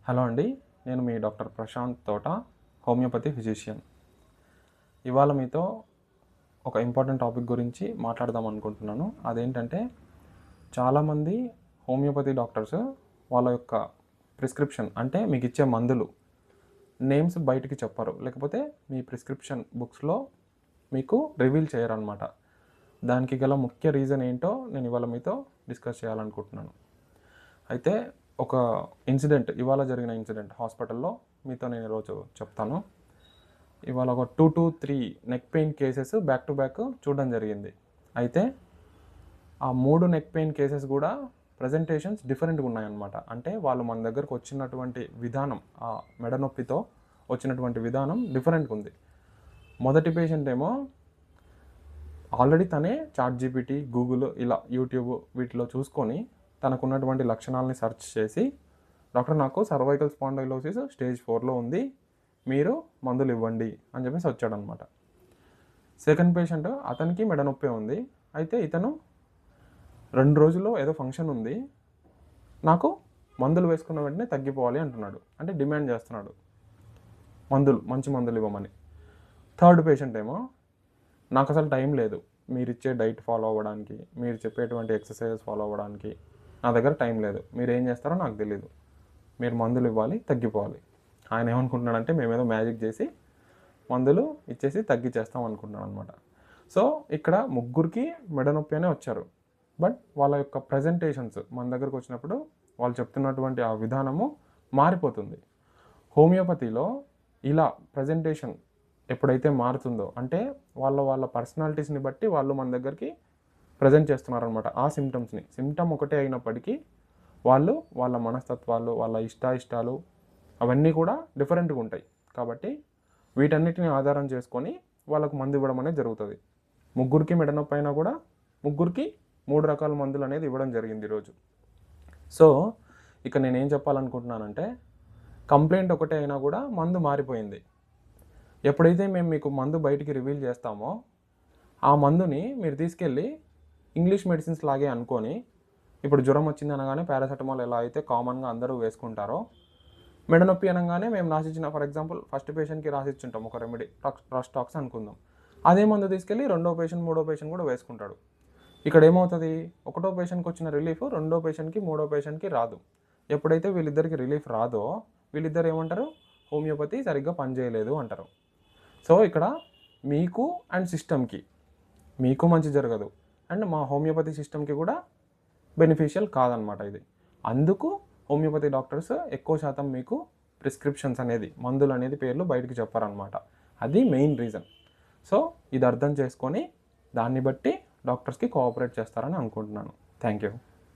Hello అండి, నేను మీ doctor Prashanth తోట, హోమియోపతి ఫిజిషియన్. ఇవాళ మీతో ఒక ఇంపార్టెంట్ టాపిక్ గురించి మాట్లాడదాం అనుకుంటున్నాను. అదేంటంటే, చాలామంది హోమియోపతి డాక్టర్స్ వాళ్ళ యొక్క ప్రిస్క్రిప్షన్ అంటే మీకు ఇచ్చే మందులు నేమ్స్ బయటికి చెప్పరు, లేకపోతే మీ ప్రిస్క్రిప్షన్ బుక్స్లో మీకు రివీల్ చేయరనమాట. దానికి గల ముఖ్య రీజన్ ఏంటో నేను ఇవాళ మీతో డిస్కస్ చేయాలనుకుంటున్నాను. అయితే ఒక ఇవాళ జరిగిన ఇన్సిడెంట్ హాస్పిటల్లో మీతో నేను ఈరోజు చెప్తాను. ఇవాళ ఒక 2 to 3 neck pain cases back to back చూడడం జరిగింది. అయితే ఆ 3 నెక్ పెయిన్ కేసెస్ కూడా ప్రజెంటేషన్స్ డిఫరెంట్గా ఉన్నాయన్నమాట. అంటే వాళ్ళు మన దగ్గరకు వచ్చినటువంటి విధానం, ఆ మెడ నొప్పితో వచ్చినటువంటి విధానం డిఫరెంట్గా ఉంది. మొదటి పేషెంట్ ఏమో ఆల్రెడీ తనే ChatGPT, గూగుల్, ఇలా యూట్యూబ్ వీటిలో చూసుకొని తనకున్నటువంటి లక్షణాలని సెర్చ్ చేసి, డాక్టర్ నాకు సర్వైకల్ స్పాండైలోసిస్ స్టేజ్ 4లో ఉంది, మీరు మందులు ఇవ్వండి అని చెప్పేసి వచ్చాడనమాట. సెకండ్ పేషెంట్, అతనికి మెడ నొప్పి ఉంది. అయితే ఇతను 2 రోజుల్లో ఏదో ఫంక్షన్ ఉంది, నాకు మందులు వేసుకున్న వెంటనే తగ్గిపోవాలి అంటున్నాడు. అంటే డిమాండ్ చేస్తున్నాడు మంచి మందులు ఇవ్వమని. థర్డ్ పేషెంట్ ఏమో, నాకు అసలు టైం లేదు మీరు ఇచ్చే డైట్ ఫాలో అవ్వడానికి, మీరు చెప్పేటువంటి ఎక్సర్సైజెస్ ఫాలో అవ్వడానికి నా దగ్గర టైం లేదు, మీరు ఏం చేస్తారో నాకు తెలియదు, మీరు మందులు ఇవ్వాలి, తగ్గిపోవాలి. ఆయన ఏమనుకుంటున్నాడంటే మేమేదో మ్యాజిక్ చేసి మందులు ఇచ్చేసి తగ్గించేస్తాం అనుకుంటున్నాను అనమాట. సో ఇక్కడ ముగ్గురికి మెడ నొప్పి అనే వచ్చారు. బట్ వాళ్ళ యొక్క ప్రజెంటేషన్స్ మన దగ్గరకు వచ్చినప్పుడు వాళ్ళు చెప్తున్నటువంటి ఆ విధానము మారిపోతుంది. హోమియోపతిలో ఇలా ప్రజెంటేషన్ ఎప్పుడైతే మారుతుందో, అంటే వాళ్ళ పర్సనాలిటీస్ని బట్టి వాళ్ళు మన దగ్గరికి ప్రజెంట్ చేస్తున్నారనమాట. ఆ సిమ్టమ్ ఒకటే అయినప్పటికీ వాళ్ళు వాళ్ళ మనస్తత్వాలు, వాళ్ళ ఇష్టాలు అవన్నీ కూడా డిఫరెంట్గా ఉంటాయి. కాబట్టి వీటన్నిటిని ఆధారం చేసుకొని వాళ్ళకు మందు ఇవ్వడం అనేది జరుగుతుంది. ముగ్గురికి మెడ నొప్పి అయినా కూడా ముగ్గురికి 3 రకాల మందులు అనేది ఇవ్వడం జరిగింది ఈరోజు. సో ఇక నేనేం చెప్పాలనుకుంటున్నానంటే, కంప్లైంట్ ఒకటే అయినా కూడా మందు మారిపోయింది. ఎప్పుడైతే మేము మీకు మందు బయటికి రివీల్ చేస్తామో, ఆ మందుని మీరు తీసుకెళ్ళి ఇంగ్లీష్ మెడిసిన్స్ లాగే అనుకొని, ఇప్పుడు జ్వరం వచ్చింది అనగానే పారాసెటమాల్ ఎలా అయితే కామన్గా అందరూ వేసుకుంటారో, మెడ నొప్పి అనగానే మేము రాసిచ్చిన, ఫర్ ఎగ్జాంపుల్ ఫస్ట్ పేషెంట్కి రాసిచ్చుంటాం ఒక రెమెడీ, రస్టాక్స్ అనుకుందాం. అదే మందు తీసుకెళ్ళి 2వ పేషెంట్ 3వ పేషెంట్ కూడా వేసుకుంటాడు. ఇక్కడ ఏమవుతుంది, 1వ పేషెంట్కి వచ్చిన రిలీఫ్ 2వ పేషెంట్కి 3వ పేషెంట్కి రాదు. ఎప్పుడైతే వీళ్ళిద్దరికి రిలీఫ్ రాదో, వీళ్ళిద్దరు ఏమంటారు, హోమియోపతి సరిగ్గా పనిచేయలేదు అంటారు. సో ఇక్కడ మీకు అండ్ సిస్టమ్కి, మీకు మంచి జరగదు అండ్ మా హోమియోపతి సిస్టమ్కి కూడా బెనిఫిషియల్ కాదనమాట ఇది. అందుకు హోమియోపతి డాక్టర్స్ ఎక్కువ శాతం మీకు ప్రిస్క్రిప్షన్స్ అనేది, మందులు అనేది పేర్లు బయటికి చెప్పారనమాట. అది మెయిన్ రీజన్. సో ఇది అర్థం చేసుకొని దాన్ని బట్టి డాక్టర్స్కి కోఆపరేట్ చేస్తారని అనుకుంటున్నాను. Thank you.